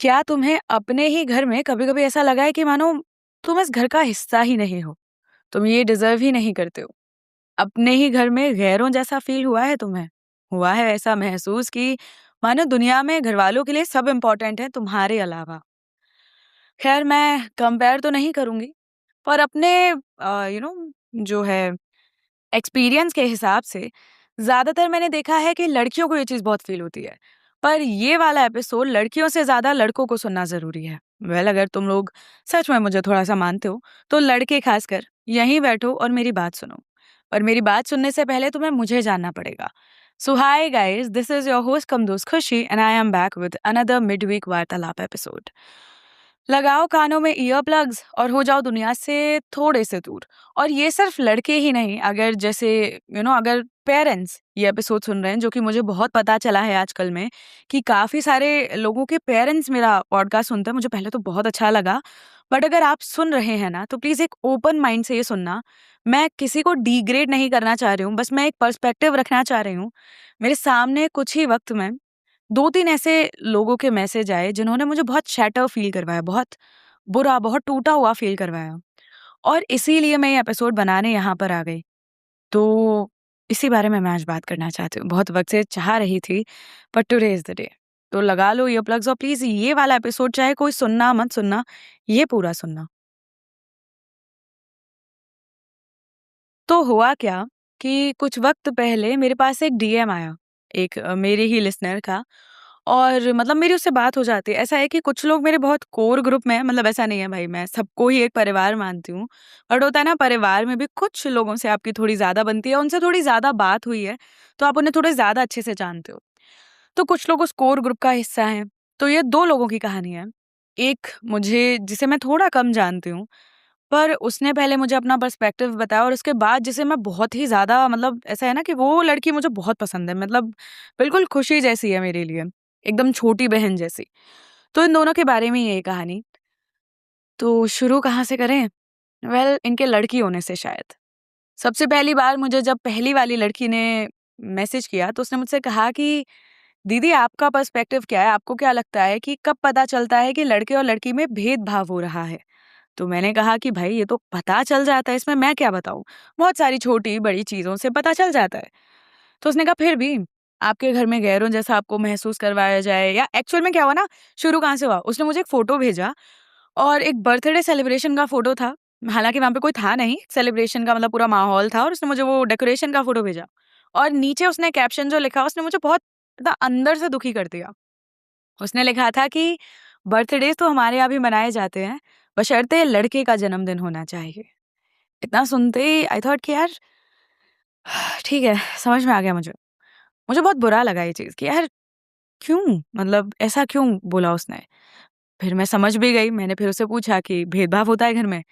क्या तुम्हें अपने ही घर में कभी-कभी ऐसा लगा है कि मानो तुम इस घर का हिस्सा ही नहीं हो? तुम ये डिज़र्व ही नहीं करते हो? अपने ही घर में गैरों जैसा फ़ील हुआ है तुम्हें? हुआ है ऐसा महसूस कि मानो दुनिया में घरवालों के लिए सब इम्पोर्टेंट है तुम्हारे अलावा? ख़ैर मैं कंपेयर तो नहीं करूँगी, पर अपने जो है एक्सपीरियंस के हिसाब से ज़्यादातर मैंने देखा है कि लड़कियों को ये चीज़ बहुत फ़ील होती है। पर ये वाला एपिसोड लड़कियों से ज़्यादा लड़कों को सुनना ज़रूरी है। अगर तुम लोग सच में मुझे थोड़ा-सा मानते हो, तो लड़के ख़ासकर यहीं बैठो और मेरी बात सुनो। और मेरी बात सुनने से पहले तुम्हें मुझे जानना पड़ेगा। So hi guys, this is your host कम दोस्त Khushi and I am back with another midweek Vartalap episode. लगाओ कानों में ईयर प्लग्स और हो जाओ दुनिया से थोड़े से दूर। और ये सिर्फ लड़के ही नहीं, अगर जैसे अगर पेरेंट्स ये एपिसोड सुन रहे हैं, जो कि मुझे बहुत पता चला है आजकल में कि काफ़ी सारे लोगों के पेरेंट्स मेरा पॉडकास्ट सुनते हैं, मुझे पहले तो बहुत अच्छा लगा। बट अगर आप सुन रहे हैं ना, तो प्लीज़ एक ओपन माइंड से ये सुनना। मैं किसी को डिग्रेड नहीं करना चाह रही हूँ, बस मैं एक पर्सपेक्टिव रखना चाह रही हूँ। मेरे सामने कुछ ही वक़्त में 2-3 ऐसे लोगों के मैसेज आए जिन्होंने मुझे बहुत शैटर फ़ील करवाया, बहुत बुरा, बहुत टूटा हुआ फ़ील करवाया और इसीलिए मैं ये एपिसोड बनाने यहाँ पर आ गई। तो इसी बारे में मैं आज बात करना चाहती हूँ। बहुत वक़्त से चाह रही थी, but today is the day. तो लगा लो ईयर प्लग्स और प्लीज़ ये वाला एपिसोड चाहे कोई सुनना मत सुनना, ये पूरा सुनना। तो हुआ क्या कि कुछ वक़्त पहले मेरे पास एक डीएम आया, एक मेरे ही लिसनर का। और मतलब मेरी उससे बात हो जाती है। ऐसा है कि कुछ लोग मेरे बहुत कोर ग्रुप में हैं, मतलब ऐसा नहीं है भाई मैं सबको ही एक परिवार मानती हूँ। बट होता है ना, परिवार में भी कुछ लोगों से आपकी थोड़ी ज़्यादा बनती है, उनसे थोड़ी ज़्यादा बात हुई है, तो आप उन्हें थोड़े ज़्यादा अच्छे से जानते हो। तो कुछ लोग उस कोर ग्रुप का हिस्सा हैं। तो ये 2 लोगों की कहानी है। एक मुझे जिसे मैं थोड़ा कम जानती हूँ, पर उसने पहले मुझे अपना पर्सपेक्टिव बताया और उसके बाद जिसे मैं बहुत ही ज़्यादा, मतलब ऐसा है ना कि वो लड़की मुझे बहुत पसंद है, मतलब बिल्कुल खुशी जैसी है मेरे लिए, एकदम छोटी बहन जैसी। तो इन दोनों के बारे में ही है ये कहानी। तो शुरू कहाँ से करें? इनके लड़की होने से शायद। सबसे पहली बार मुझे जब पहली वाली लड़की ने मैसेज किया, तो उसने मुझसे कहा कि दीदी आपका पर्सपेक्टिव क्या है? आपको क्या लगता है कि कब पता चलता है कि लड़के और लड़की में भेदभाव हो रहा है? तो मैंने कहा कि भाई ये तो पता चल जाता है, इसमें मैं क्या बताऊँ? बहुत सारी छोटी-बड़ी चीज़ों से पता चल जाता है। तो उसने कहा फिर भी आपके घर में गैरों जैसा आपको महसूस करवाया जाए, या एक्चुअल में क्या हुआ ना, शुरू कहाँ से हुआ? उसने मुझे एक फ़ोटो भेजा और एक बर्थडे सेलिब्रेशन का फ़ोटो था। हालाँकि वहाँ पे कोई था नहीं, सेलिब्रेशन का मतलब पूरा माहौल था, और उसने मुझे वो डेकोरेशन का फ़ोटो भेजा और नीचे उसने कैप्शन जो लिखा, उसने मुझे बहुत अंदर से दुखी कर दिया। उसने लिखा था कि बर्थडेज़ तो हमारे यहाँ भी मनाए जाते हैं, बशर्ते लड़के का जन्मदिन होना चाहिए। इतना सुनते ही आई थॉट कि यार ठीक है, समझ में आ गया मुझे। मुझे बहुत बुरा लगा ये चीज़ कि यार क्यों? मतलब ऐसा क्यों बोला उसने? फिर मैं समझ भी गई, मैंने फिर उससे पूछा कि भेदभाव होता है घर में?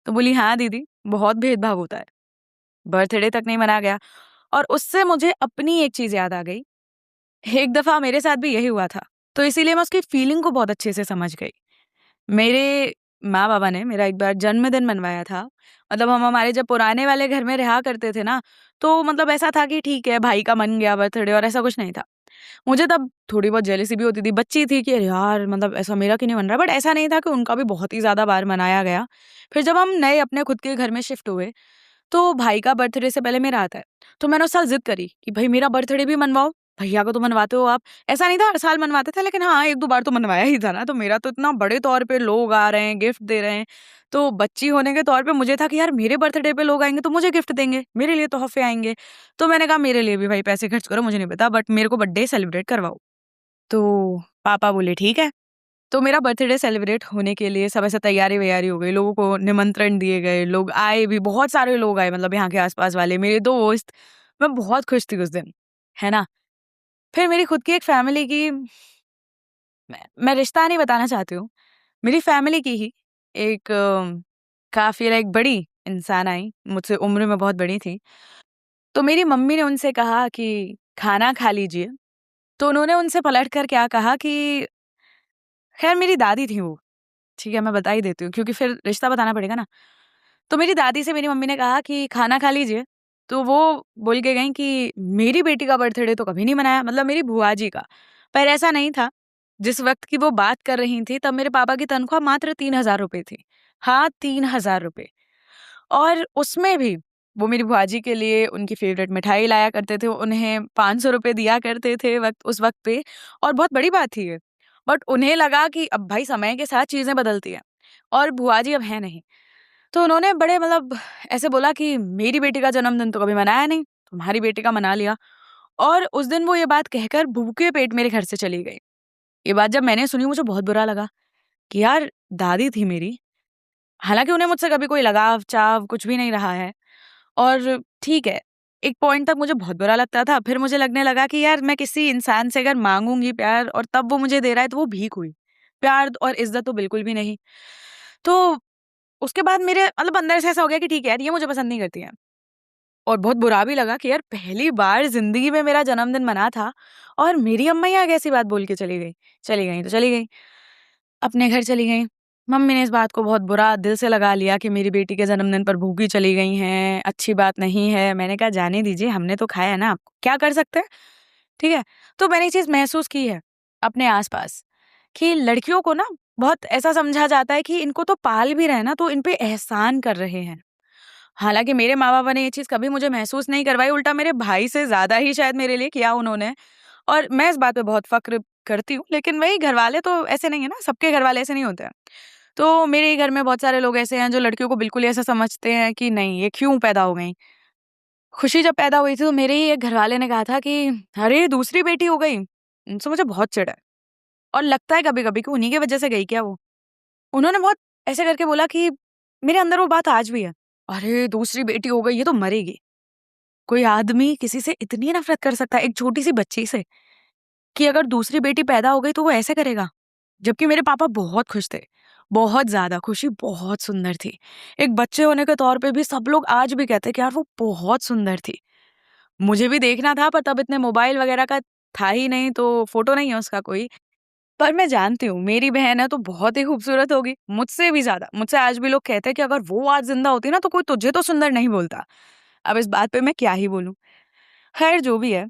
तो बोली हाँ दीदी, बहुत भेदभाव होता है। बर्थडे तक नहीं मनाया गया। और उससे मुझे अपनी एक चीज़ याद आ गई। एक दफ़ा मेरे साथ भी यही हुआ था, तो इसीलिए मैं उसकी फीलिंग को बहुत अच्छे से समझ गई। मेरे माँ-बाबा ने मेरा एक बार जन्मदिन मनवाया था। मतलब हम हमारे जब पुराने वाले घर में रहा करते थे ना, तो मतलब ऐसा था कि ठीक है, भाई का मन गया बर्थडे और ऐसा कुछ नहीं था। मुझे तब थोड़ी बहुत जेलसी भी होती थी, बच्ची थी कि अरे यार मतलब ऐसा मेरा क्यों नहीं बन रहा? बट ऐसा नहीं था कि उनका भी बहुत ही ज़्यादा बार मनाया गया। फिर जब हम नए अपने खुद के घर में शिफ्ट हुए, तो भाई का बर्थडे से पहले मेरा आता है। तो मैंने उस साल ज़िद करी कि भई मेरा बर्थडे भी मनवाओ, भैया को तो मनवाते हो आप। ऐसा नहीं था हर साल मनवाते थे, लेकिन हाँ, 1-2 बार तो मनवाया ही था ना, तो मेरा तो इतना बड़े तौर पे लोग आ रहे हैं, गिफ्ट दे रहे हैं। तो बच्ची होने के तौर पे मुझे था कि यार मेरे बर्थडे पे लोग आएँगे तो मुझे गिफ्ट देंगे, मेरे लिए तोहफ़े आएँगे। तो मैंने कहा मेरे लिए भी भाई पैसे खर्च करो, मुझे नहीं पता, बट मेरे को बर्थडे सेलिब्रेट करवाओ। तो पापा बोले ठीक है। तो मेरा बर्थडे सेलिब्रेट होने के लिए सब ऐसे तैयारी-वैयारी हो गई, लोगों को निमंत्रण दिए गए, लोग आए भी, बहुत सारे लोग आए, मतलब यहाँ के आस-पास वाले, मेरे दोस्त। मैं बहुत खुश थी उस दिन, है ना? फिर मेरी खुद की एक फैमिली की, मैं रिश्ता नहीं बताना चाहती हूँ, मेरी फैमिली की ही एक काफ़ी लाइक बड़ी इंसान आई, मुझसे उम्र में बहुत बड़ी थी। तो मेरी मम्मी ने उनसे कहा कि खाना खा लीजिए, तो उन्होंने उनसे पलट कर क्या कहा कि खैर मेरी दादी थी वो। ठीक है, मैं बता ही देती हूँ क्योंकि फिर रिश्ता बताना पड़ेगा ना। तो मेरी दादी से मेरी मम्मी ने कहा कि खाना खा लीजिए, तो वो बोल के गईं कि मेरी बेटी का बर्थडे तो कभी नहीं मनाया, मतलब मेरी बुआ जी का। पर ऐसा नहीं था, जिस वक़्त की वो बात कर रही थी, तब मेरे पापा की तनख्वाह मात्र 3,000 रुपए थी। हाँ, 3,000 रुपए। और उसमें भी वो मेरी बुआ जी के लिए उनकी फ़ेवरेट मिठाई लाया करते थे, उन्हें 500 रुपए दिया करते थे उस वक़्त पे, और बहुत बड़ी बात थी ये। बट उन्हें लगा कि अब भाई समय के साथ चीज़ें बदलती हैं और बुआ जी अब हैं नहीं। तो उन्होंने बड़े मतलब ऐसे बोला कि मेरी बेटी का जन्मदिन तो कभी मनाया नहीं, तुम्हारी बेटी का मना लिया। और उस दिन वो ये बात कहकर भूखे पेट मेरे घर से चली गई। ये बात जब मैंने सुनी मुझे बहुत बुरा लगा कि यार दादी थी मेरी, हालाँकि उन्हें मुझसे कभी कोई लगाव-चाव कुछ भी नहीं रहा है। और ठीक है, एक पॉइंट तक मुझे बहुत बुरा लगता था, फिर मुझे लगने लगा कि यार मैं किसी इंसान से अगर माँगूँगी प्यार और तब वो मुझे दे रहा है तो वो भीख हुई। प्यार और इज़्ज़त तो बिल्कुल भी नहीं। तो उसके बाद मेरे मतलब अंदर से ऐसा हो गया कि ठीक है यार, ये मुझे पसंद नहीं करती हैं। और बहुत बुरा भी लगा कि यार पहली बार ज़िंदगी में मेरा जन्मदिन मना था और मेरी अम्मा ही आगे ऐसी बात बोल के चली गई। चली गई तो चली गई। अपने घर चली गईं। मम्मी ने इस बात को बहुत बुरा दिल से लगा लिया कि मेरी बेटी के जन्मदिन पर भूखी चली गई हैं, अच्छी बात नहीं है। मैंने कहा जाने दीजिए, हमने तो खाया है ना, क्या कर सकते हैं? ठीक है? तो मैंने ये चीज़ महसूस की है अपने आस-पास कि लड़कियों को ना बहुत ऐसा समझा जाता है कि इनको तो पाल भी रहे हैं ना, तो इन पे एहसान कर रहे हैं। हालाँकि मेरे माँ-बाप ने ये चीज़ कभी मुझे महसूस नहीं करवाई, उल्टा मेरे भाई से ज़्यादा ही शायद मेरे लिए किया उन्होंने। और मैं इस बात पे बहुत फ़क्र करती हूँ, लेकिन वही घरवाले तो ऐसे नहीं है ना, सबके घरवाले ऐसे नहीं होते हैं। तो मेरे ही घर में बहुत सारे लोग ऐसे हैं जो लड़कियों को बिल्कुल ही ऐसा समझते हैं कि नहीं, ये क्यों पैदा हो गई। खुशी जब पैदा हुई थी तो मेरे ही एक घरवाले ने कहा था कि अरे! दूसरी बेटी हो गई। उनसे मुझे बहुत चिढ़ है और लगता है कभी-कभी कि उन्हीं की वज़ह से गई क्या वो? उन्होंने बहुत ऐसे करके बोला कि मेरे अंदर वो बात आज भी है। अरे! दूसरी बेटी हो गई, ये तो मरेगी। कोई आदमी किसी से इतनी नफ़रत कर सकता है, एक छोटी-सी बच्ची से, कि अगर दूसरी बेटी पैदा हो गई तो वो ऐसे करेगा? जबकि मेरे पापा बहुत खुश थे, बहुत ज़्यादा खुशी बहुत सुंदर थी। एक बच्चे होने के तौर पे भी सब लोग आज भी कहते हैं कि यार वो बहुत सुंदर थी। मुझे भी देखना था पर तब इतने मोबाइल वगैरह का था ही नहीं तो फ़ोटो नहीं है उसका कोई। पर मैं जानती हूँ मेरी बहन है तो बहुत ही खूबसूरत होगी, मुझसे भी ज़्यादा। मुझसे आज भी लोग कहते हैं कि अगर वो आज ज़िंदा होती ना तो कोई तुझे तो सुंदर नहीं बोलता। अब इस बात पे मैं क्या ही बोलूँ? ख़ैर जो भी है,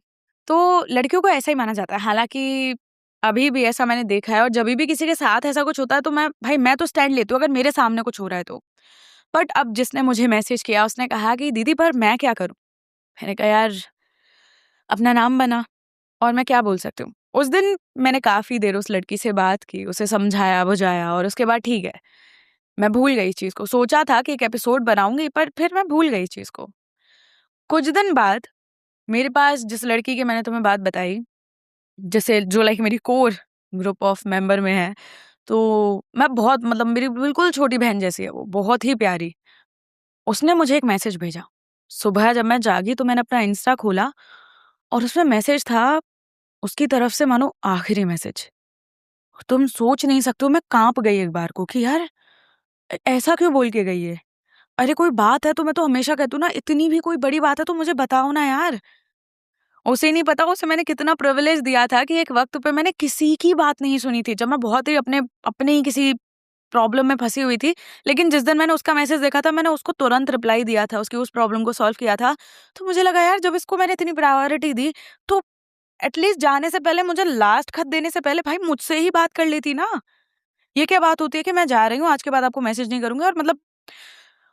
तो लड़कियों को ऐसा ही माना जाता है। हालाँकि अभी भी ऐसा मैंने देखा है और जभी भी किसी के साथ ऐसा कुछ होता है तो मैं तो स्टैंड लेती हूँ अगर मेरे सामने कुछ हो रहा है तो। बट अब जिसने मुझे मैसेज किया उसने कहा कि दीदी पर मैं क्या करूँ? मैंने कहा यार अपना नाम बना और मैं क्या बोल सकती हूँ। उस दिन मैंने काफ़ी देर उस लड़की से बात की, उसे समझाया-बुझाया और उसके बाद ठीक है, मैं भूल गई इस चीज़ को। सोचा था कि एक एपिसोड बनाऊँगी पर फिर मैं भूल गई इस चीज़ को। कुछ दिन बाद मेरे पास जिस लड़की की मैंने तुम्हें बात बताई, जैसे जो लाइक मेरी कोर ग्रुप ऑफ मेंबर में है, तो मैं बहुत मतलब मेरी बिल्कुल छोटी बहन जैसी है वो, बहुत ही प्यारी। उसने मुझे एक मैसेज भेजा। सुबह जब मैं जागी तो मैंने अपना इंस्टा खोला और उसमें मैसेज था उसकी तरफ से मानो आखिरी मैसेज। तुम सोच नहीं सकते हो मैं काँप गई एक बार को कि यार ऐसा क्यों बोल के गई है? अरे कोई बात है तो मैं तो हमेशा कहती हूँ ना इतनी भी कोई बड़ी बात है तो मुझे बताओ ना यार। उसे नहीं पता उसे मैंने कितना प्रिविलेज दिया था कि एक वक़्त पे मैंने किसी की बात नहीं सुनी थी। जब मैं बहुत ही अपने अपने ही किसी प्रॉब्लम में फँसी हुई थी। लेकिन जिस दिन मैंने उसका मैसेज देखा था मैंने उसको तुरंत रिप्लाई दिया था, उसकी उस प्रॉब्लम को सॉल्व किया था। तो मुझे लगा यार जब इसको मैंने इतनी प्रायोरिटी दी तो एटलीस्ट जाने से पहले मुझे लास्ट खत देने से पहले भाई मुझसे ही बात कर लेती ना। ये क्या बात होती है कि मैं जा रही हूँ आज के बाद आपको मैसेज नहीं करूँगी और मतलब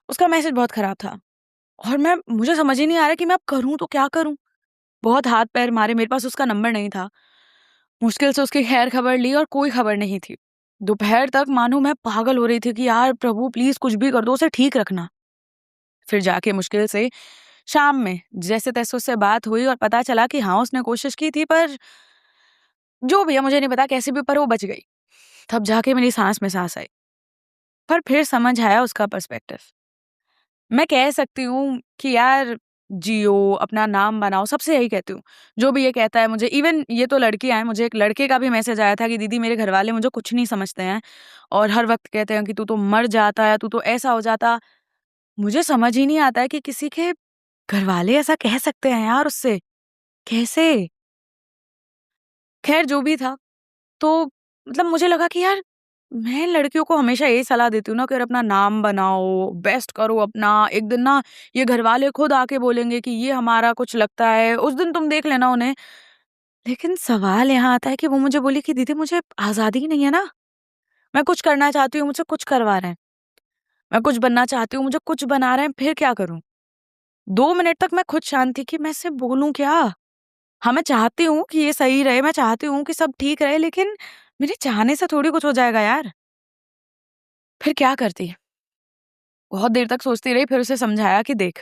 उसका मैसेज बहुत खराब था। और मुझे समझ ही नहीं आ रहा कि मैं अब करूँ तो क्या करूँ? बहुत हाथ-पैर मारे, मेरे पास उसका नंबर नहीं था। मुश्किल से उसकी खैर-खबर ली और कोई खबर नहीं थी। दोपहर तक मानो मैं पागल हो रही थी कि यार प्रभु प्लीज़ कुछ भी कर दो, उसे ठीक रखना। फिर जाके मुश्किल से शाम में जैसे-तैसे उससे बात हुई और पता चला कि हाँ, उसने कोशिश की थी पर जो भी है मुझे नहीं पता कैसे भी पर वो बच गई। तब जाके मेरी साँस में साँस आई। पर फिर समझ आया उसका पर्सपेक्टिव। मैं कह सकती हूँ कि यार जियो, अपना नाम बनाओ, सबसे यही कहती हूँ। जो भी ये कहता है मुझे इवन ये तो लड़कियाँ हैं, मुझे एक लड़के का भी मैसेज आया था कि दीदी मेरे घरवाले मुझे कुछ नहीं समझते हैं और हर वक़्त कहते हैं कि तू तो मर जाता है, तू तो ऐसा हो जाता। मुझे समझ ही नहीं आता है कि किसी के घरवाले ऐसा कह सकते हैं यार उससे, कैसे? ख़ैर जो भी था तो मतलब मुझे लगा कि यार मैं लड़कियों को हमेशा यही सलाह देती हूँ ना कि यार अपना नाम बनाओ, बेस्ट करो अपना। एक दिन ना ये घरवाले खुद आके बोलेंगे कि ये हमारा कुछ लगता है, उस दिन तुम देख लेना उन्हें। लेकिन सवाल यहाँ आता है कि वो मुझे बोली कि दीदी मुझे आज़ादी ही नहीं है ना, मैं कुछ करना चाहती हूँ, मुझसे कुछ करवा रहे हैं। मैं कुछ बनना चाहती हूँ, मुझे कुछ बना रहे हैं, फिर क्या करूँ? 2 मिनट तक मैं खुद शांत थी कि मैं इससे बोलूँ क्या? हाँ, मैं चाहती हूँ कि ये सही रहे, मैं चाहती हूँ कि सब ठीक रहे, लेकिन मेरे चाहने से थोड़ी कुछ हो जाएगा यार। फिर क्या करती? बहुत देर तक सोचती रही, फिर उसे समझाया कि देख,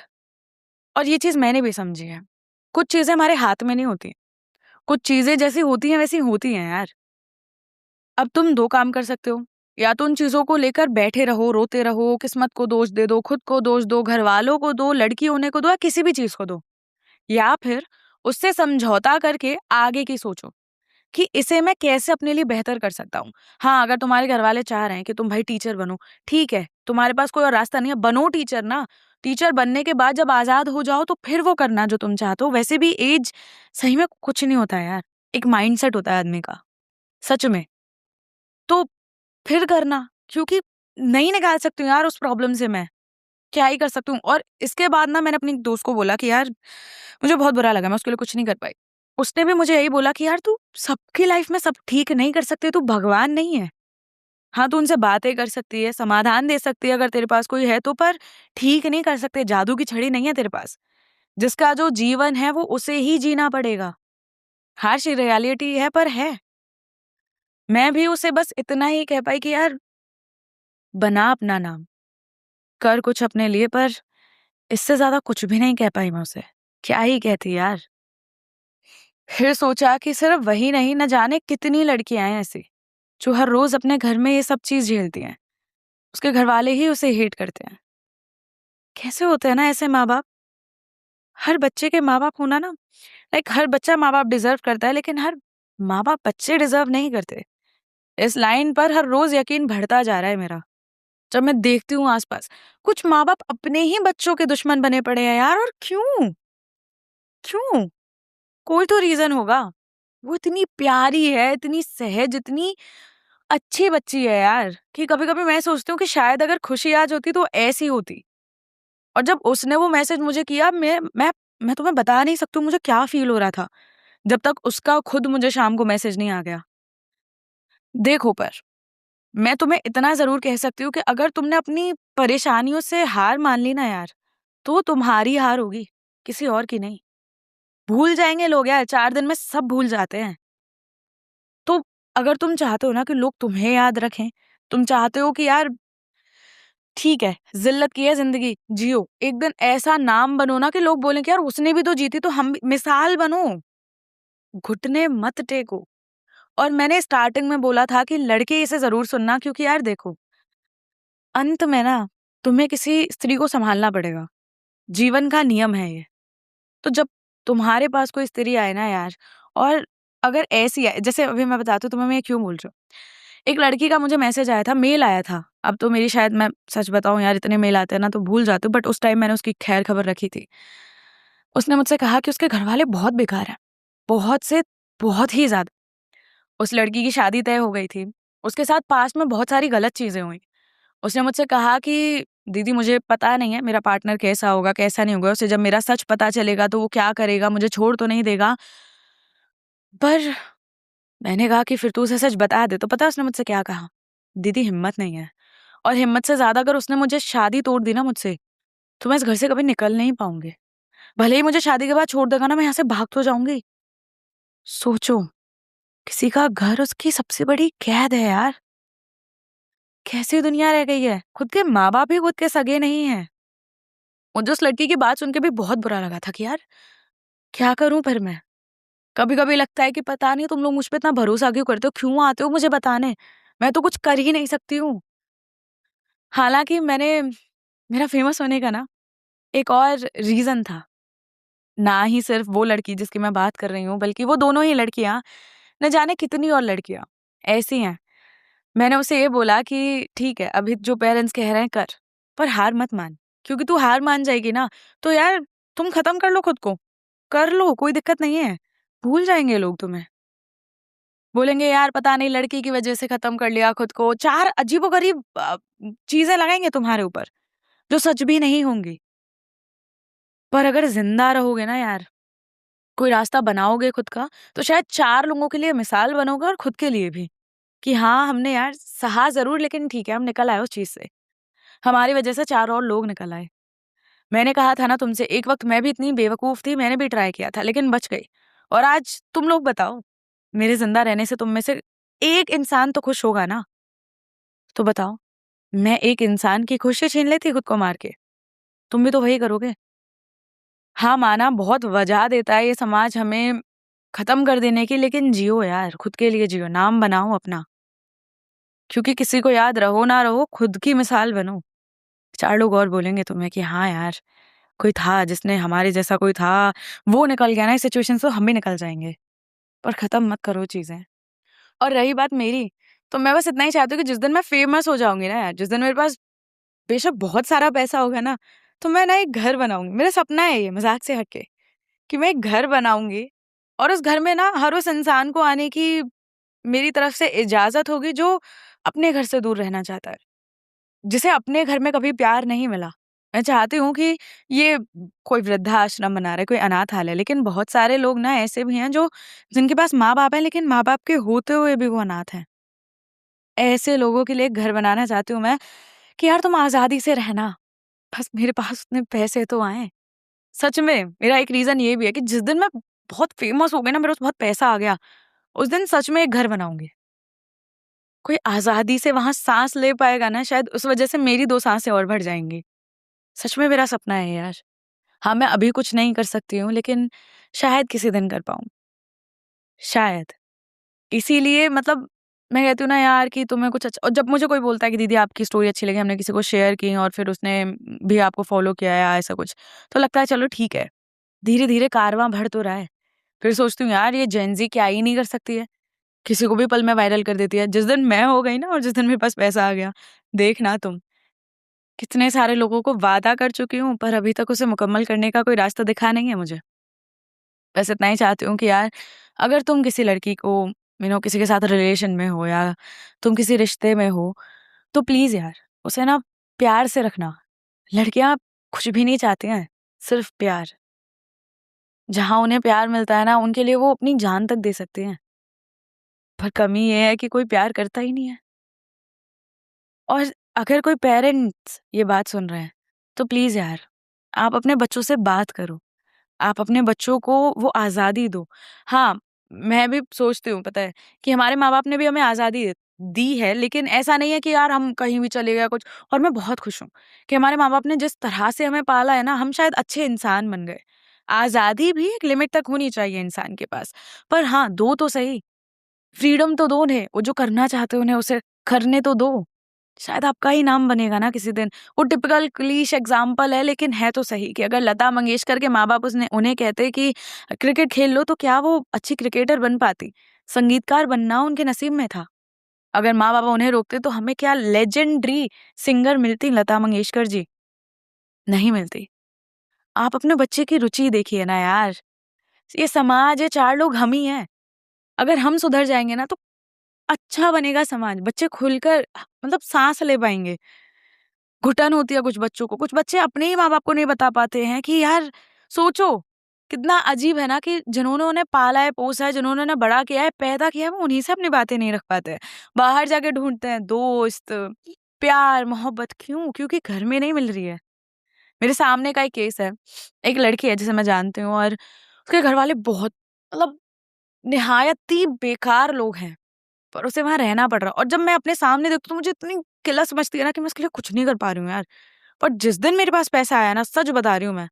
और ये चीज़ मैंने भी समझी है, कुछ चीज़ें हमारे हाथ में नहीं होती। कुछ चीज़ें जैसी होती हैं, वैसी होती हैं यार। अब तुम 2 काम कर सकते हो, या तो उन चीज़ों को लेकर बैठे रहो, रोते रहो, किस्मत को दोष दे दो, खुद को दोष दो, घरवालों को दो, लड़की होने को दो या किसी भी चीज़ को दो। या फिर उससे समझौता करके आगे की सोचो कि इसे मैं कैसे अपने लिए बेहतर कर सकता हूँ। हाँ, अगर तुम्हारे घरवाले चाह रहे हैं कि तुम भाई टीचर बनो, ठीक है, तुम्हारे पास कोई और रास्ता नहीं है, बनो टीचर ना। टीचर बनने के बाद जब आज़ाद हो जाओ तो फिर वो करना जो तुम चाहते हो। वैसे भी ऐज सही में कुछ नहीं होता है यार, एक माइंडसेट होता है आदमी का, सच में। तो फिर करना, क्योंकि नहीं निकाल सकती हूँ यार उस प्रॉब्लम से मैं, क्या ही कर सकती हूँ। और इसके बाद ना मैंने अपनी एक दोस्त को बोला कि यार मुझे बहुत बुरा लगा, मैं उसके लिए कुछ नहीं कर पाई। उसने भी मुझे यही बोला कि यार तू सबकी लाइफ में सब ठीक नहीं कर सकती, तू भगवान नहीं है। हाँ, तू उनसे बातें कर सकती है, समाधान दे सकती है अगर तेरे पास कोई है तो, पर ठीक नहीं कर सकते, जादू की छड़ी नहीं है तेरे पास। जिसका जो जीवन है वो उसे ही जीना पड़ेगा। हार्श रियलिटी है पर है। मैं भी उसे बस इतना ही कह पाई कि यार बना अपना नाम, कर कुछ अपने लिए, पर इससे ज़्यादा कुछ भी नहीं कह पाई मैं उसे। क्या ही कहती यार। फिर सोचा कि सिर्फ वही नहीं, न जाने कितनी लड़कियां हैं ऐसी जो हर रोज अपने घर में ये सब चीज झेलती हैं। उसके घरवाले ही उसे हेट करते हैं। कैसे होते हैं ना ऐसे माँ बाप। हर बच्चे के माँ बाप होना ना, लाइक हर बच्चा माँ बाप डिजर्व करता है, लेकिन हर माँ बाप बच्चे डिजर्व नहीं करते। इस लाइन पर हर रोज यकीन बढ़ता जा रहा है मेरा, जब मैं देखती हूँ आसपास कुछ माँ बाप अपने ही बच्चों के दुश्मन बने पड़े हैं यार। और क्यों? क्यों? कोई तो रीजन होगा। वो इतनी प्यारी है, इतनी सहज, इतनी अच्छी बच्ची है यार, कि कभी-कभी मैं सोचती हूँ कि शायद अगर खुशी आज होती तो ऐसी होती। और जब उसने वो मैसेज मुझे किया, मैं तुम्हें बता नहीं सकती हूँ मुझे क्या फ़ील हो रहा था, जब तक उसका खुद मुझे शाम को मैसेज नहीं आ गया। देखो, पर मैं तुम्हें इतना ज़रूर कह सकती हूँ कि अगर तुमने अपनी परेशानियों से हार मान ली ना यार, तो तुम्हारी हार होगी, किसी और की नहीं। भूल जाएँगे लोग यार, 4 दिन में सब भूल जाते हैं। तो अगर तुम चाहते हो ना कि लोग तुम्हें याद रखें, तुम चाहते हो कि यार ठीक है, ज़िल्लत की है ज़िंदगी, जियो। एक दिन ऐसा नाम बनो ना कि लोग बोलें कि यार उसने भी तो जी थी, तो हम भी मिसाल बनो। घुटने मत टेको। और मैंने स्टार्टिंग में बोला था कि लड़के इसे ज़रूर सुनना, क्योंकि यार देखो, अंत में ना तुम्हें किसी स्त्री को सँभालना पड़ेगा। जीवन का नियम है ये। तो जब तुम्हारे पास कोई स्त्री आए ना यार, और अगर ऐसी आए, जैसे अभी मैं बताती हूँ तुम्हें मैं ये क्यों बोल रही हूँ। एक लड़की का मुझे मैसेज आया था, मेल आया था। अब तो मेरी शायद, मैं सच बताऊँ यार, इतने मेल आते हैं ना तो भूल जाती हूँ, बट उस टाइम मैंने उसकी खैर खबर रखी थी। उसने मुझसे कहा कि उसके घरवाले बहुत बेकार हैं, बहुत से बहुत ही ज़्यादा। उस लड़की की शादी तय हो गई थी। उसके साथ पास्ट में बहुत सारी गलत चीज़ें हुई। उसने मुझसे कहा कि दीदी मुझे पता नहीं है मेरा पार्टनर कैसा होगा, कैसा नहीं होगा। उसे जब मेरा सच पता चलेगा तो वो क्या करेगा, मुझे छोड़ तो नहीं देगा। पर मैंने कहा कि फिर तू उसे सच बता दे। तो पता है उसने मुझसे क्या कहा? दीदी हिम्मत नहीं है। और हिम्मत से ज़्यादा अगर उसने मुझे शादी तोड़ दी ना मुझसे, तो मैं इस घर से कभी निकल नहीं पाऊँगी। भले ही मुझे शादी के बाद छोड़ देगा ना, मैं यहाँ से भाग तो जाऊँगी। सोचो, किसी का घर उसकी सबसे बड़ी कैद है यार। कैसी दुनिया रह गई है। खुद के माँ-बाप ही खुद के सगे नहीं हैं। मुझे उस लड़की की बात सुन के भी बहुत बुरा लगा था कि यार क्या करूँ फिर मैं? कभी-कभी लगता है कि पता नहीं तुम लोग मुझ पे इतना भरोसा क्यों करते हो? क्यों आते हो मुझे बताने? मैं तो कुछ कर ही नहीं सकती हूँ। हालाँकि मेरा फेमस होने का ना एक और रीज़न था। ना ही सिर्फ़ वो लड़की जिसकी मैं बात कर रही हूँ, बल्कि वो दोनों ही लड़कियाँ, न जाने कितनी और लड़कियाँ ऐसी हैं। मैंने उसे ये बोला कि ठीक है, अभी जो पेरेंट्स कह रहे हैं कर, पर हार मत मान। क्योंकि तू हार मान जाएगी ना, तो यार तुम ख़त्म कर लो खुद को। कर लो, कोई दिक्कत नहीं है। भूल जाएँगे लोग तुम्हें। बोलेंगे यार पता नहीं लड़की की वज़ह से ख़त्म कर लिया खुद को। 4 अजीबो-गरीब चीज़ें लगाएँगे तुम्हारे ऊपर, जो सच भी नहीं होंगी। पर अगर ज़िंदा रहोगे ना यार, कोई रास्ता बनाओगे खुद का, तो शायद 4 लोगों के लिए मिसाल बनोगे और खुद के लिए भी, कि हाँ, हमने यार सहा ज़रूर लेकिन ठीक है, हम निकल आए उस चीज़ से। हमारी वजह से 4 और लोग निकल आए। मैंने कहा था ना तुमसे, एक वक़्त मैं भी इतनी बेवकूफ़ थी, मैंने भी ट्राई किया था लेकिन बच गई। और आज तुम लोग बताओ, मेरे ज़िंदा रहने से तुम में से एक इंसान तो खुश होगा ना? तो बताओ, मैं एक इंसान की खुशी छीन लेती खुद को मार के? तुम भी तो वही करोगे। हाँ, माना बहुत वजह देता है ये समाज हमें खत्म कर देने की, लेकिन जियो यार, खुद के लिए जियो, नाम बनाओ अपना। क्योंकि किसी को याद रहो ना रहो, खुद की मिसाल बनो। 4 लोग और बोलेंगे तुम्हें कि हाँ यार, कोई था जिसने हमारे जैसा कोई था, वो निकल गया ना इस सिचुएशन से, हम भी निकल जाएँगे। पर खत्म मत करो चीज़ें। और रही बात मेरी, तो मैं बस इतना ही चाहती हूँ कि जिस दिन मैं फेमस हो जाऊँगी ना यार, जिस दिन मेरे पास बेशक बहुत सारा पैसा होगा ना, तो मैं ना एक घर बनाऊँगी। मेरा सपना है ये, मज़ाक से हट के, कि मैं एक घर बनाऊँगी और उस घर में ना हर उस इंसान को आने की मेरी तरफ से इजाज़त होगी जो अपने घर से दूर रहना चाहता है। जिसे अपने घर में कभी प्यार नहीं मिला। मैं चाहती हूँ कि ये कोई वृद्धाश्रम बना रहा है, कोई अनाथालय, लेकिन बहुत सारे लोग ना ऐसे भी हैं जो जिनके पास माँ-बाप हैं, लेकिन माँ-बाप के होते हुए भी वो अनाथ हैं। ऐसे लोगों के लिए एक घर बनाना चाहती हूँ मैं कि यार तुम आज़ादी से रहना, बस मेरे पास उतने पैसे तो आएँ। सच में, मेरा एक रीज़न ये भी है कि जिस दिन मैं बहुत फ़ेमस हो गई ना, मेरे पास बहुत पैसा आ गया, उस दिन सच में एक घर बनाऊँगी। कोई आज़ादी से वहाँ साँस ले पाएगा ना, शायद उस वज़ह से मेरी 2 साँसें और बढ़ जाएँगी। सच में मेरा सपना है यार। हाँ, मैं अभी कुछ नहीं कर सकती हूँ, लेकिन शायद किसी दिन कर पाऊँ, शायद। इसीलिए मतलब मैं कहती हूँ ना यार कि तुम्हें कुछ अच्छा, और जब मुझे कोई बोलता है कि दीदी आपकी स्टोरी अच्छी लगी, हमने किसी को शेयर की और फिर उसने भी आपको फ़ॉलो किया या ऐसा कुछ, तो लगता है चलो ठीक है, धीरे-धीरे कारवाँ बढ़ तो रहा है। फिर सोचती हूँ यार ये जेन ज़ी क्या ही नहीं कर सकती है, किसी को भी पल में वायरल कर देती है। जिस दिन मैं हो गई ना और जिस दिन मेरे पास पैसा आ गया, देखना तुम, कितने सारे लोगों को वादा कर चुकी हूँ, पर अभी तक उसे मुकम्मल करने का कोई रास्ता दिखा नहीं है मुझे। बस इतना ही चाहती हूँ कि यार अगर तुम किसी लड़की को किसी के साथ रिलेशन में हो या तुम किसी रिश्ते में हो, तो प्लीज़ यार उसे ना प्यार से रखना। लड़कियाँ कुछ भी नहीं चाहती हैं, सिर्फ़ प्यार। जहाँ उन्हें प्यार मिलता है ना, उनके लिए वो अपनी जान तक दे सकती हैं। पर कमी ये है कि कोई प्यार करता ही नहीं है। और अगर कोई पेरेंट्स ये बात सुन रहे हैं, तो प्लीज़ यार, आप अपने बच्चों से बात करो। आप अपने बच्चों को वो आज़ादी दो। हाँ, मैं भी सोचती हूँ पता है, कि हमारे माँ-बाप ने भी हमें आज़ादी दी है, लेकिन ऐसा नहीं है कि यार हम कहीं भी चले गए कुछ, और मैं बहुत खुश हूँ कि हमारे माँ-बाप ने जिस तरह से हमें पाला है ना, हम शायद अच्छे इंसान बन गए। आज़ादी भी एक लिमिट तक होनी चाहिए इंसान के पास। पर हाँ, दो तो सही, फ्रीडम तो दो उन्हें, वो जो करना चाहते हैं उन्हें उसे करने तो दो। शायद आपका ही नाम बनेगा ना किसी दिन। वो टिपिकल क्लीश एग्ज़ाम्पल है, लेकिन है तो सही कि अगर लता मंगेशकर के माँ-बाप उसने उन्हें कहते कि क्रिकेट खेल लो, तो क्या वो अच्छी क्रिकेटर बन पाती? संगीतकार बनना उनके नसीब में था। अगर माँ-बाप उन्हें रोकते तो हमें क्या लेजेंडरी सिंगर मिलती लता मंगेशकर जी? नहीं मिलती। आप अपने बच्चे की रुचि देखिए ना यार। ये समाज है, 4 लोग हम ही हैं। अगर हम सुधर जाएँगे ना, तो अच्छा बनेगा समाज। बच्चे खुलकर मतलब साँस ले पाएँगे। घुटन होती है कुछ बच्चों को, कुछ बच्चे अपने ही माँ-बाप को नहीं बता पाते हैं कि यार सोचो, कितना अजीब है ना कि जिन्होंने उन्हें पाला है, पोसा है, जिन्होंने उन्हें बड़ा किया है, पैदा किया है, वो उन्हीं से अपनी बातें नहीं रख पाते हैं। बाहर जाके ढूँढते हैं दोस्त, प्यार, मोहब्बत क्यों? क्योंकि घर में नहीं मिल रही है। मेरे सामने का एक केस है, एक लड़की है जिसे मैं जानती हूँ और उसके घरवाले बहुत मतलब निहायत ही बेकार लोग हैं। पर उसे वहाँ रहना पड़ रहा है और जब मैं अपने सामने देखती हूँ तो मुझे इतनी किलस मचती है ना कि मैं उसके लिए कुछ नहीं कर पा रही हूँ यार। पर जिस दिन मेरे पास पैसा आया ना, सच बता रही हूँ मैं,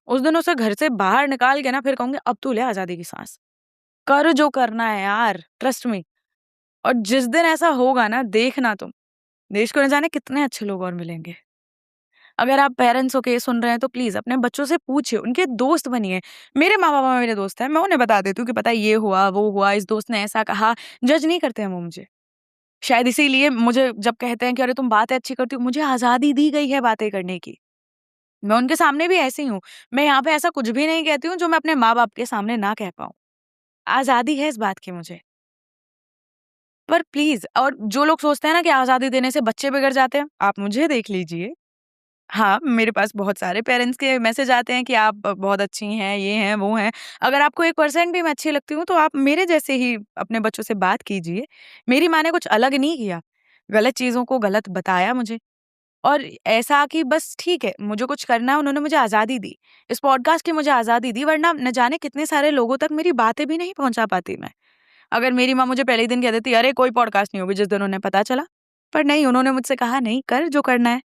उस दिन उसे घर से बाहर निकाल के ना फिर कहूँगी अब तू ले आज़ादी की सांस। कर जो करना है यार, ट्रस्ट मी। और जिस दिन ऐसा होगा ना देखना तुम, देश को न जाने कितने अच्छे लोग और मिलेंगे। अगर आप पेरेंट्स होके ये सुन रहे हैं तो प्लीज़ अपने बच्चों से पूछिए, उनके दोस्त बनिए। मेरे माँ-पापा मेरे दोस्त हैं, मैं उन्हें बता देती हूँ कि पता है ये हुआ, वो हुआ, इस दोस्त ने ऐसा कहा, जज नहीं करते हैं वो मुझे। शायद इसीलिए मुझे जब कहते हैं कि अरे तुम बातें अच्छी करती हो, मुझे आज़ादी दी गई है बातें करने की। मैं उनके सामने भी ऐसी हूँ। मैं यहाँ पे ऐसा कुछ भी नहीं कहती हूँ जो मैं अपने माँ-बाप के सामने ना कह पाऊँ। आज़ादी है इस बात की मुझे। पर प्लीज़, और जो लोग सोचते हैं ना कि आज़ादी देने से बच्चे बिगड़ जाते हैं, आप मुझे देख लीजिए। हाँ, मेरे पास बहुत सारे पेरेंट्स के मैसेज आते हैं कि आप बहुत अच्छी हैं, ये हैं, वो हैं। अगर आपको 1% भी मैं अच्छी लगती हूँ, तो आप मेरे जैसे ही अपने बच्चों से बात कीजिए। मेरी माँ ने कुछ अलग नहीं किया, गलत चीज़ों को गलत बताया मुझे और ऐसा कि बस ठीक है, मुझे कुछ करना है, उन्होंने मुझे आज़ादी दी। इस पॉडकास्ट की मुझे आज़ादी दी, वरना न जाने कितने सारे लोगों तक मेरी बातें भी नहीं पहुँचा पाती मैं। अगर मेरी माँ मुझे पहले ही दिन कह देती, "अरे! कोई पॉडकास्ट नहीं होगी," जिस दिन उन्हें पता चला। पर नहीं, उन्होंने मुझसे कहा, "नहीं, कर जो करना है।"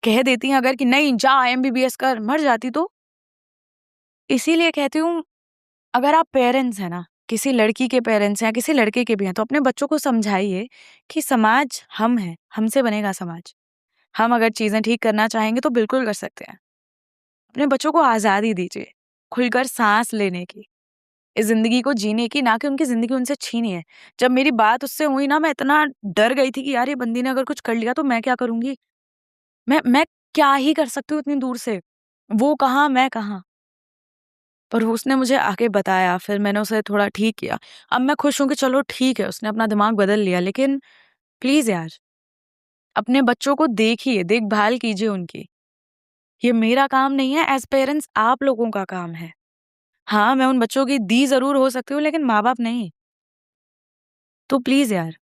कह देती हैं अगर कि नहीं जा एमबीबीएस कर, मर जाती तो? इसीलिए कहती हूँ अगर आप पेरेंट्स हैं ना, किसी लड़की के पेरेंट्स हैं या किसी लड़के के भी हैं, तो अपने बच्चों को समझाइए कि समाज हम हैं, हमसे बनेगा समाज। हम अगर चीज़ें ठीक करना चाहेंगे तो बिल्कुल कर सकते हैं। अपने बच्चों को आज़ादी दीजिए, खुलकर साँस लेने की, इस ज़िंदगी को जीने की, ना कि उनकी ज़िंदगी उनसे छीनिए। जब मेरी बात उससे हुई ना, मैं इतना डर गई थी कि यार ये बंदी ने अगर कुछ कर लिया तो मैं क्या करूँगी? मैं क्या ही कर सकती हूँ इतनी दूर से? वो कहाँ, मैं कहाँ? पर उसने मुझे आके बताया, फिर मैंने उसे थोड़ा ठीक किया। अब मैं खुश हूँ कि चलो ठीक है, उसने अपना दिमाग बदल लिया, लेकिन प्लीज़ यार, अपने बच्चों को देखिए, देखभाल कीजिए उनकी। ये मेरा काम नहीं है, एज़ पेरेंट्स आप लोगों का काम है। हाँ, मैं उन बच्चों की दी ज़रूर हो सकती हूँ, लेकिन माँ-बाप नहीं। तो प्लीज़ यार,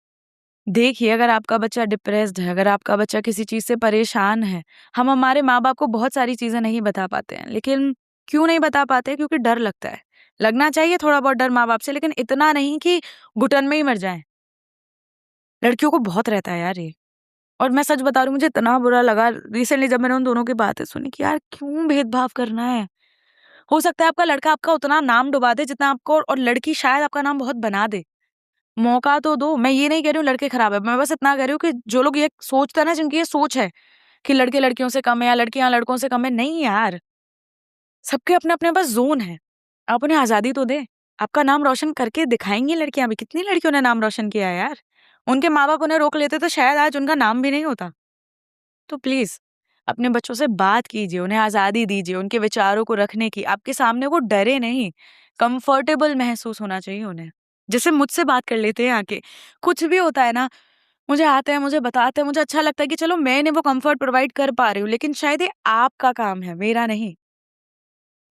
देखिए अगर आपका बच्चा डिप्रेस्ड है, अगर आपका बच्चा किसी चीज़ से परेशान है, हम हमारे माँ-बाप को बहुत सारी चीज़ें नहीं बता पाते हैं, लेकिन क्यों नहीं बता पाते? क्योंकि डर लगता है। लगना चाहिए थोड़ा बहुत डर माँ-बाप से, लेकिन इतना नहीं कि घुटन में ही मर जाएँ। लड़कियों को बहुत रहता है यार ये। और मैं सच बता रही हूँ मुझे इतना बुरा लगा रिसेंटली जब मैंने उन दोनों की बातें सुनी कि यार क्यों भेदभाव करना है? हो सकता है आपका लड़का आपका उतना नाम डुबा दे जितना आपको और लड़की शायद आपका नाम बहुत बना दे। मौका तो दो। मैं ये नहीं कह रही हूँ लड़के खराब है। मैं बस इतना कह रही हूँ कि जो लोग ये सोचते हैं ना जिनकी ये सोच है कि लड़के लड़कियों से कम है या लड़कियाँ लड़कों से कम है, नहीं यार। सबके अपने-अपने पास ज़ोन है। आप उन्हें आज़ादी तो दें। आपका नाम रोशन करके दिखाएँगी लड़कियाँ भी। कितनी लड़कियों ने नाम रोशन किया है यार। उनके माँ-बाप उन्हें रोक लेते तो शायद आज उनका नाम भी नहीं होता। तो प्लीज़ अपने बच्चों से बात कीजिए, उन्हें आज़ादी दीजिए, उनके विचारों को रखने की। आपके सामने वो डरे नहीं, कंफर्टेबल महसूस होना चाहिए उन्हें। जैसे मुझसे बात कर लेते हैं आके। कुछ भी होता है ना, मुझे आते हैं, मुझे बताते हैं, मुझे अच्छा लगता है कि चलो मैं इन्हें वो कंफर्ट प्रोवाइड कर पा रही हूँ, लेकिन शायद ये आपका काम है, मेरा नहीं।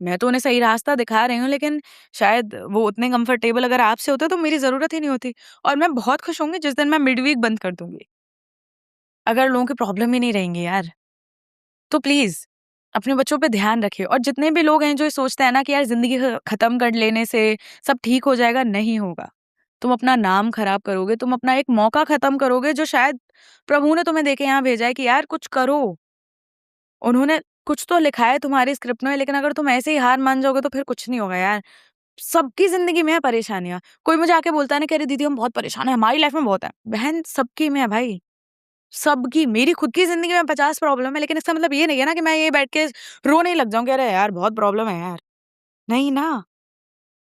मैं तो उन्हें सही रास्ता दिखा रही हूँ, लेकिन शायद वो उतने कंफर्टेबल अगर आपसे होते तो मेरी ज़रूरत ही नहीं होती और मैं बहुत खुश होंगी जिस दिन मैं मिड वीक बंद कर दूँगी। अगर लोगों की प्रॉब्लम ही नहीं रहेंगी यार। तो प्लीज़ अपने बच्चों पे ध्यान रखिए और जितने भी लोग हैं जो ये सोचते हैं ना कि यार ज़िंदगी खत्म कर लेने से सब ठीक हो जाएगा, नहीं होगा। तुम अपना नाम खराब करोगे, तुम अपना एक मौका खत्म करोगे जो शायद प्रभु ने तुम्हें देके यहाँ भेजा है कि यार कुछ करो। उन्होंने कुछ तो लिखा है तुम्हारी स्क्रिप्ट में, लेकिन अगर तुम ऐसे ही हार मान जाओगे तो फिर कुछ नहीं होगा यार। सबकी ज़िंदगी में है परेशानियाँ। कोई मुझे आके बोलता है ना कि अरे दीदी हम बहुत परेशान हैं, हमारी लाइफ़ में बहुत है। बहन सबकी में है भाई। सबकी, मेरी खुद की ज़िंदगी में 50 प्रॉब्लम है, लेकिन इसका मतलब ये नहीं है ना कि मैं ये बैठ के रोने ही लग जाऊँ कि अरे यार बहुत प्रॉब्लम है यार। नहीं ना,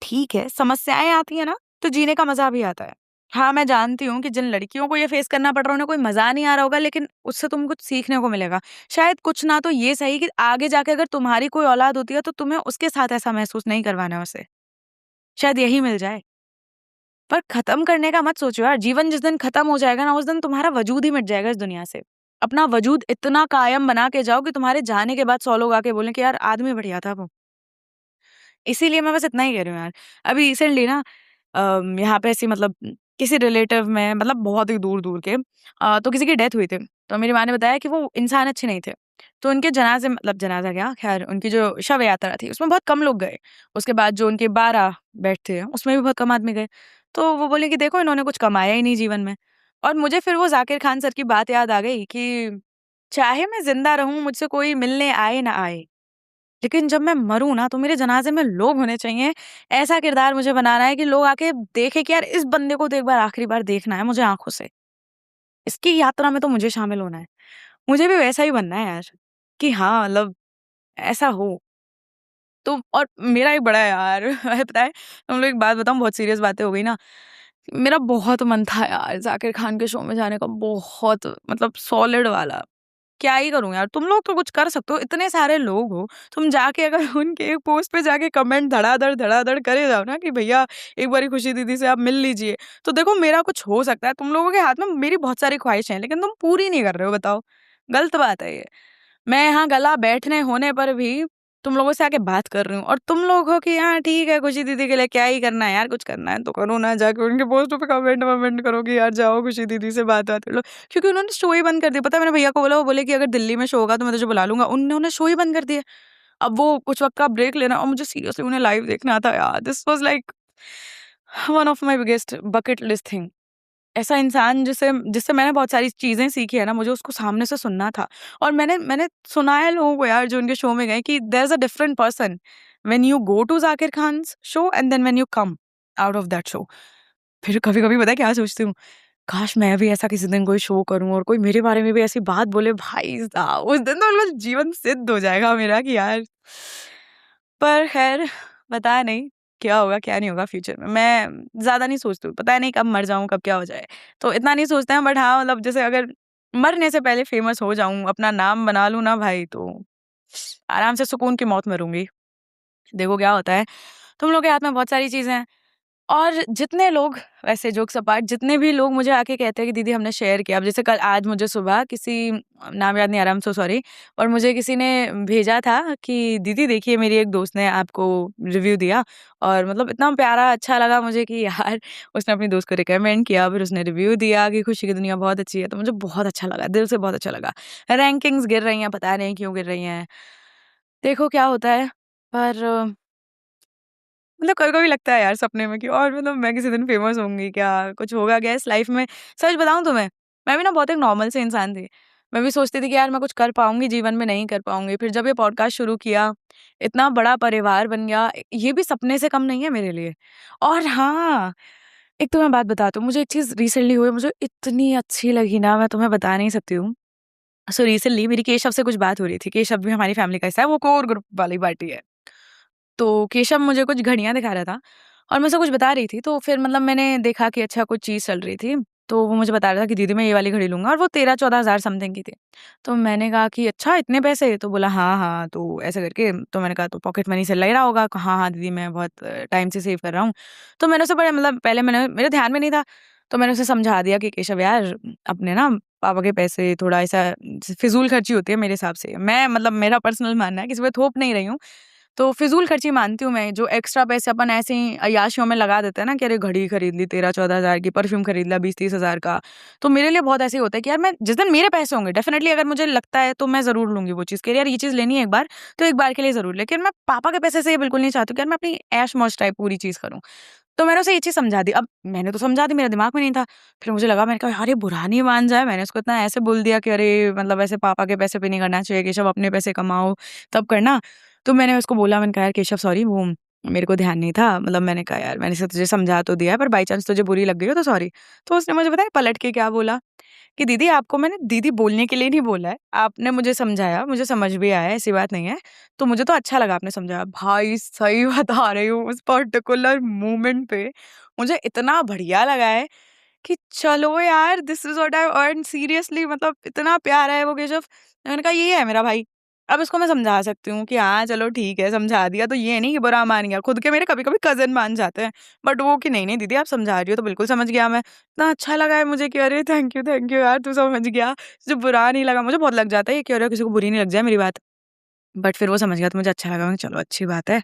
ठीक है, समस्याएँ आती हैं ना, तो जीने का मज़ा भी आता है। हाँ, मैं जानती हूँ कि जिन लड़कियों को ये फेस करना पड़ रहा है उन्हें कोई मज़ा नहीं आ रहा होगा, लेकिन उससे तुम्हें कुछ सीखने को मिलेगा। शायद कुछ ना तो ये सही कि आगे जाके अगर तुम्हारी कोई औलाद होती है तो तुम्हें उसके साथ ऐसा महसूस नहीं करवाना है उसे। शायद यही मिल जाए। पर खत्म करने का मत सोचो यार, जीवन जिस दिन खत्म हो जाएगा ना, उस दिन तुम्हारा वजूद ही मिट जाएगा इस दुनिया से। अपना वजूद इतना कायम बना के जाओ कि तुम्हारे जाने के बाद 100 लोग आके बोलें कि यार आदमी बढ़िया था वो। इसीलिए मैं बस इतना ही कह रही हूँ यार। अभी रिसेंटली ना यहाँ पे ऐसी मतलब किसी रिलेटिव में मतलब बहुत ही दूर-दूर के तो किसी की डेथ हुई थी। तो मेरी माँ ने बताया कि वो इंसान अच्छे नहीं थे। तो उनके जनाज़े मतलब जनाज़ा क्या ख़ैर उनकी जो शव यात्रा थी उसमें बहुत कम लोग गए। उसके बाद जो उनके 12 बेड थे उसमें भी बहुत कम आदमी गए। तो वो बोले कि देखो इन्होंने कुछ कमाया ही नहीं जीवन में। और मुझे फिर वो ज़ाकिर खान सर की बात याद आ गई कि चाहे मैं ज़िंदा रहूँ मुझसे कोई मिलने आए ना आए, लेकिन जब मैं मरूँ ना तो मेरे जनाज़े में लोग होने चाहिए। ऐसा किरदार मुझे बनाना है कि लोग आके देखें कि यार इस बंदे को तो एक बार आखिरी बार देखना है मुझे आँखों से। इसकी यात्रा में तो मुझे शामिल होना है। मुझे भी वैसा ही बनना है यार, कि हाँ मतलब ऐसा हो। तो और मेरा एक बड़ा है यार पता है तुम लोग एक बात बताऊँ बहुत सीरियस बातें हो गई ना, मेरा बहुत मन था यार ज़ाकिर खान के शो में जाने का बहुत मतलब सॉलिड वाला। क्या ही करूँ यार, तुम लोग तो कुछ कर सकते हो, इतने सारे लोग हो, तुम जाके अगर उनके एक पोस्ट पे जाके कमेंट धड़ाधड़ करे जाओ ना कि भैया एक बारी खुशी दीदी से आप मिल लीजिए, तो देखो मेरा कुछ हो सकता है। तुम लोगों के हाथ में मेरी बहुत सारी ख्वाहिशें हैं, लेकिन तुम पूरी नहीं कर रहे हो बताओ, गलत बात है ये। मैं यहाँ गला बैठने होने पर भी तुम लोगों से आके बात कर रही हूँ और तुम लोग हो कि हाँ ठीक है, खुशी दीदी के लिए क्या ही करना है यार, कुछ करना है तो करो ना, जाके उनके पोस्टों पे कमेंट करो कि यार जाओ खुशी दीदी से बात कर लो। क्योंकि उन्होंने शो ही बंद कर दिया। पता है मैंने भैया को बोला, वो बोले कि अगर दिल्ली में शो होगा तो मैं तुझे बुला लूँगा। उन्होंने शो ही बंद कर दिया। अब वो कुछ वक़्त का ब्रेक लेना और मुझे सीरियसली उन्हें लाइव देखना था यार। This was like one of my biggest bucket list thing. ऐसा इंसान जिससे जिससे मैंने बहुत सारी चीज़ें सीखी है ना, मुझे उसको सामने से सुनना था। और मैंने मैंने सुना है लोगों को यार जो उनके शो में गए कि there is a different person when you go to Zakir Khan's show and then when you come out of that show. फिर कभी-कभी पता है क्या सोचती हूँ, काश मैं भी ऐसा किसी दिन कोई शो करूँ और कोई मेरे बारे में भी ऐसी बात बोले, भाई साहब उस दिन तो मतलब जीवन सिद्ध हो जाएगा मेरा कि यार। पर ख़ैर पता नहीं क्या होगा, क्या नहीं होगा फ्यूचर में। मैं ज़्यादा नहीं सोचती हूँ, पता नहीं कब मर जाऊँ, कब क्या हो जाए। तो इतना नहीं सोचते हैं, बट हाँ, मतलब जैसे अगर मरने से पहले फ़ेमस हो जाऊँ, अपना नाम बना लूँ ना भाई, तो आराम से सुकून की मौत मरूँगी। देखो क्या होता है, तुम लोग के हाथ में बहुत सारी चीज़ें हैं। और जितने लोग, वैसे जोक्स अपार्ट, जितने भी लोग मुझे आके कहते हैं कि दीदी हमने शेयर किया। अब जैसे कल आज मुझे सुबह किसी नाम याद नहीं आ रहा, आई एम सो सॉरी, और मुझे किसी ने भेजा था कि दीदी देखिए मेरी एक दोस्त ने आपको रिव्यू दिया और मतलब इतना प्यारा अच्छा लगा मुझे कि यार उसने अपनी दोस्त को रिकमेंड किया, फिर उसने रिव्यू दिया कि खुशी की दुनिया बहुत अच्छी है। तो मुझे बहुत अच्छा लगा, दिल से बहुत अच्छा लगा। रैंकिंग्स गिर रही हैं, पता नहीं क्यों गिर रही हैं। देखो क्या होता है। पर मतलब कभी-कभी लगता है यार सपने में कि और मतलब मैं किसी दिन फेमस होंगी क्या? कुछ होगा क्या इस लाइफ में? सच बताऊँ तुम्हें, मैं भी ना बहुत एक नॉर्मल सी इंसान थी। मैं भी सोचती थी कि यार मैं कुछ कर पाऊँगी जीवन में, नहीं कर पाऊँगी। फिर जब ये पॉडकास्ट शुरू किया, इतना बड़ा परिवार बन गया, ये भी सपने से कम नहीं है मेरे लिए। और हाँ, एक तो मैं बात बताती हूँ, मुझे एक चीज़ रिसेंटली हुई, मुझे इतनी अच्छी लगी ना, मैं तुम्हें बता नहीं सकती हूँ। सो रिसेंटली मेरी केशव से कुछ बात हो रही थी। केशव भी हमारी फैमिली का हिस्सा है, वो कोर ग्रुप वाली पार्टी है। तो केशव मुझे कुछ घड़ियाँ दिखा रहा था और मैं उसे कुछ बता रही थी, तो फिर मतलब मैंने देखा कि अच्छा कुछ चीज़ चल रही थी, तो वो मुझे बता रहा था कि दीदी मैं ये वाली घड़ी लूँगा, और वो 13-14 हज़ार समथिंग की थी। तो मैंने कहा कि अच्छा इतने पैसे? तो बोला हाँ, हाँ, तो ऐसे करके, तो मैंने कहा तो पॉकेट मनी से ले रहा होगा? हाँ, हाँ दीदी मैं बहुत टाइम से सेव कर रहा हूँ। तो मैंने उसे बड़े मतलब पहले मैंने मेरे ध्यान में नहीं था, तो मैंने उसे समझा दिया कि केशव यार अपने ना पापा के पैसे थोड़ा ऐसा फिज़ूल खर्ची होती है मेरे हिसाब से। मैं मतलब मेरा पर्सनल मानना है, किसी पे थोप नहीं रही हूँ। तो फिज़ूल खर्ची मानती हूँ मैं, जो एक्स्ट्रा पैसे अपन ऐसे ही अय्याशियों में लगा देते हैं ना कि अरे घड़ी खरीद ली 13-14 हज़ार की, परफ्यूम खरीद लिया 20-30 हज़ार का। तो मेरे लिए बहुत ऐसे ही होता है कि यार मैं जिस दिन मेरे पैसे होंगे डेफ़िनेटली, अगर मुझे लगता है तो मैं ज़रूर लूँगी वो चीज़ कि यार ये चीज़ लेनी है एक बार, तो एक बार के लिए ज़रूर। लेकिन मैं पापा के पैसे से ये बिल्कुल नहीं चाहती हूँ कि यार मैं अपनी ऐश-मौज टाइप पूरी चीज़ करूँ। तो मैंने उसे ये चीज़ समझा दी। अब मैंने तो समझा दी, मेरे दिमाग में नहीं था। फिर मुझे लगा, मैंने कहा यार ये बुरा नहीं मान जाए। मैंने उसको इतना ऐसे बोल दिया कि अरे मतलब ऐसे पापा के पैसे पे नहीं करना चाहिए केशव, अपने पैसे कमाओ तब करना। तो मैंने उसको बोला, मैंने कहा यार केशव सॉरी, वो मेरे को ध्यान नहीं था। मतलब मैंने कहा यार मैंने इसे तुझे समझा तो दिया है, पर बाय चांस तुझे बुरी लग गई हो तो सॉरी। तो उसने मुझे पता है पलट के क्या बोला कि दीदी आपको मैंने दीदी बोलने के लिए नहीं बोला है। आपने मुझे समझाया, मुझे समझ भी आया, ऐसी बात नहीं है। तो मुझे तो अच्छा लगा आपने समझाया। भाई सही बता रही हूँ, उस पर्टिकुलर मोमेंट पे मुझे इतना बढ़िया लगा है कि चलो यार this is what I earn seriously, मतलब इतना प्यारा है वो केशव। मैंने कहा ये है मेरा भाई। अब इसको मैं समझा सकती हूँ कि हाँ, चलो ठीक है समझा दिया, तो ये नहीं कि बुरा मान गया। खुद के मेरे कभी-कभी कज़िन मान जाते हैं। बट वो कि नहीं दीदी आप समझा रही हो तो बिल्कुल समझ गया मैं। इतना अच्छा लगा है मुझे कि अरे थैंक यू यार तू समझ गया। जो बुरा नहीं लगा, मुझे बहुत लग जाता है ये कि अरे किसी को बुरी नहीं लग जाए मेरी बात। बट फिर वो समझ गया तो मुझे अच्छा लगा। मैं कहा चलो अच्छी बात है।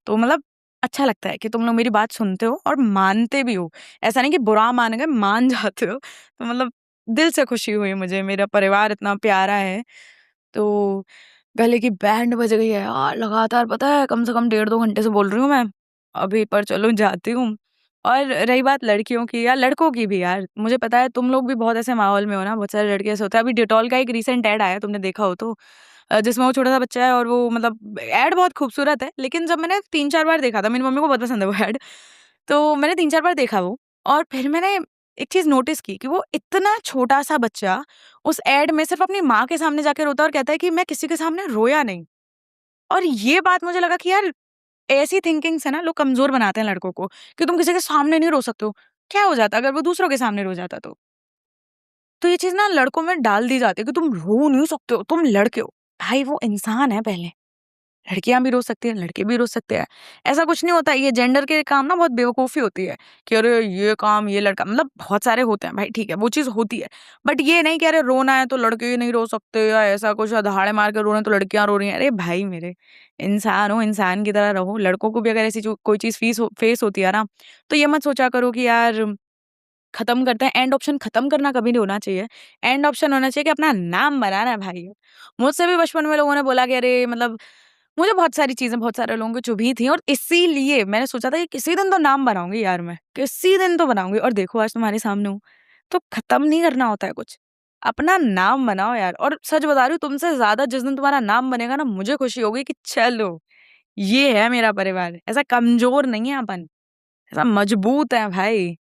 तो मतलब अच्छा लगता है कि तुम लोग मेरी बात सुनते हो और मानते भी हो। ऐसा नहीं कि बुरा मान गए, मान जाते हो। तो मतलब दिल से खुशी हुई मुझे, मेरा परिवार इतना प्यारा है। तो गले की बैंड बज गई है यार लगातार, पता है कम से कम डेढ़ 2 घंटे से बोल रही हूँ मैं। अभी पर चलो जाती हूँ। और रही बात लड़कियों की या लड़कों की भी यार, मुझे पता है तुम लोग भी बहुत ऐसे माहौल में हो ना, बहुत सारे लड़के ऐसे होते हैं। अभी डेटॉल का एक रीसेंट ऐड आया, तुमने देखा हो तो जिसमें वो छोटा-सा बच्चा है और वो मतलब ऐड बहुत खूबसूरत है, लेकिन जब मैंने 3-4 बार देखा था, मेरी मम्मी को बहुत पसंद है वो ऐड। तो मैंने 3-4 बार देखा वो, और फिर मैंने एक चीज़ नोटिस की कि वो इतना छोटा-सा बच्चा उस ऐड में सिर्फ़ अपनी माँ के सामने जाके रोता है और कहता है कि मैं किसी के सामने रोया नहीं। और ये बात मुझे लगा कि यार ऐसी थिंकिंग से ना लोग कमज़ोर बनाते हैं लड़कों को, कि तुम किसी के सामने नहीं रो सकते हो। क्या हो जाता अगर वो दूसरों के सामने रो जाता तो? तो ये चीज़ ना लड़कों में डाल दी जाती है कि तुम रो नहीं सकते हो, तुम लड़के हो। भाई वो इंसान है पहले। लड़कियाँ भी रो सकती हैं, लड़के भी रो सकते हैं। ऐसा कुछ नहीं होता, ये जेंडर के काम ना बहुत बेवकूफ़ी होती है कि अरे ये काम ये लड़का मतलब बहुत सारे होते हैं भाई ठीक है, वो चीज़ होती है। बट ये नहीं कि अरे रोना है तो लड़के ही नहीं रो सकते या ऐसा कुछ या दहाड़े मार के रो रहे हैं तो लड़कियाँ रो रही हैं। अरे भाई मेरे, इंसान हो, इंसान की तरह रहो। लड़कों को भी अगर ऐसी जो कोई चीज़ फेस होती है ना, तो ये मत सोचा करो कि यार खत्म करते हैं, एंड ऑप्शन खत्म करना कभी नहीं होना चाहिए। एंड ऑप्शन होना चाहिए कि अपना नाम बनाना है भाई। मुझसे भी बचपन में लोगों ने बोला कि अरे मतलब मुझे बहुत सारी चीज़ें बहुत सारे लोगों को चुभी थी और इसीलिए मैंने सोचा था कि किसी दिन तो नाम बनाऊँगी यार मैं, किसी दिन तो बनाऊँगी और देखो आज तुम्हारे सामने हूँ। तो खत्म नहीं करना होता है कुछ, अपना नाम बनाओ यार और सच बता रही हूँ तुमसे ज़्यादा जिस दिन तुम्हारा नाम बनेगा ना मुझे खुशी होगी कि चलो, ये है मेरा परिवार, ऐसा कमज़ोर नहीं है अपन, ऐसा मजबूत है भाई।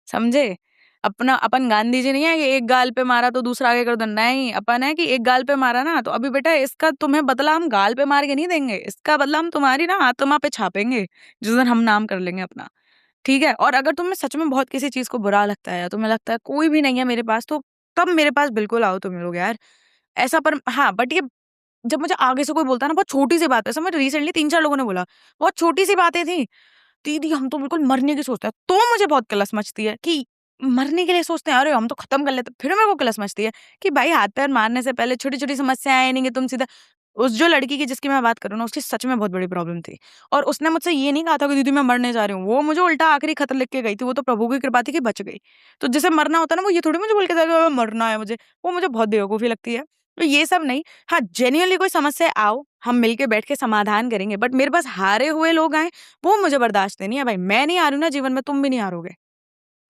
समझे? अपना अपन गांधी जी नहीं है कि एक गाल पे मारा तो दूसरा आगे कर दो, नहीं, अपन है कि एक गाल पे मारा ना तो अभी बेटा इसका तुम्हें बदला हम गाल पे मार के नहीं देंगे, इसका बदला हम तुम्हारी ना आत्मा पे छापेंगे, जिस दिन हम नाम कर लेंगे अपना, ठीक है? और अगर तुम्हें सच में बहुत किसी चीज़ को बुरा लगता है या तुम्हें लगता है कोई भी नहीं है मेरे पास तो तब मेरे पास बिल्कुल आओ तुम लोग यार। ऐसा पर हाँ, बट ये जब मुझे आगे से कोई बोलता है ना बहुत छोटी-सी बात है, ऐसा मुझे रिसेंटली 3-4 लोगों ने बोला, बहुत छोटी-सी बातें थी दीदी हम तो बिल्कुल मरने की सोचते हैं। तो मुझे बहुत किलस मचती है कि मरने के लिए सोचते हैं, अरे हम तो खत्म कर लेते हैं। फिर मेरे को किलस मचती है कि भाई हाथ-पैर मारने से पहले छोटी-छोटी समस्याएँ आएँगी तुम सीधा उस जो लड़की की जिसकी मैं बात कर रही हूँ ना, उसकी सच में बहुत बड़ी प्रॉब्लम थी। और उसने मुझसे ये नहीं कहा था कि दीदी मैं मरने जा रही हूँ। वो मुझे उल्टा आखिरी खत लिख के गई थी। वो तो प्रभु की कृपा थी कि बच गई। तो जिसे मरना होता है ना, वो ये थोड़ी मुझे बोल के जाएगा मरना है मुझे। वो मुझे बहुत बेवकूफ़ी लगती है। तो ये सब नहीं, हाँ, जेन्युइनली कोई समस्या आओ, हम मिल के बैठ के समाधान करेंगे। बट मेरे पास हारे हुए लोग आएँ वो मुझे बर्दाश्त नहीं है भाई। मैं नहीं हारी हूँ ना जीवन में, तुम भी नहीं हारोगे।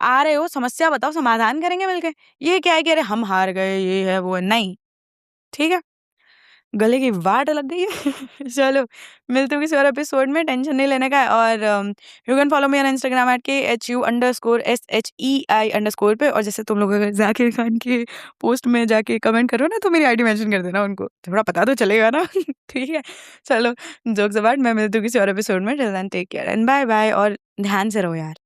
आ रहे हो, समस्या बताओ, समाधान करेंगे मिलके। ये क्या है कि अरे हम हार गए, ये है, वो है, नहीं, ठीक है? गले की वाट लग गई है। चलो, मिलते हैं किसी और एपिसोड में, टेंशन नहीं लेने का है और you can follow me on Instagram @HU_SHEI_ पे और जैसे तुम लोग अगर ज़ाकिर खान के पोस्ट में जाके कमेंट करो ना, तो मेरी आईडी मेंशन कर देना उनको। थोड़ा पता तो चलेगा ना। ठीक है? चलो, जोक्स अपार्ट मैं मिलती हूँ किसी और एपिसोड में, till then take care and bye bye और ध्यान से रहो यार।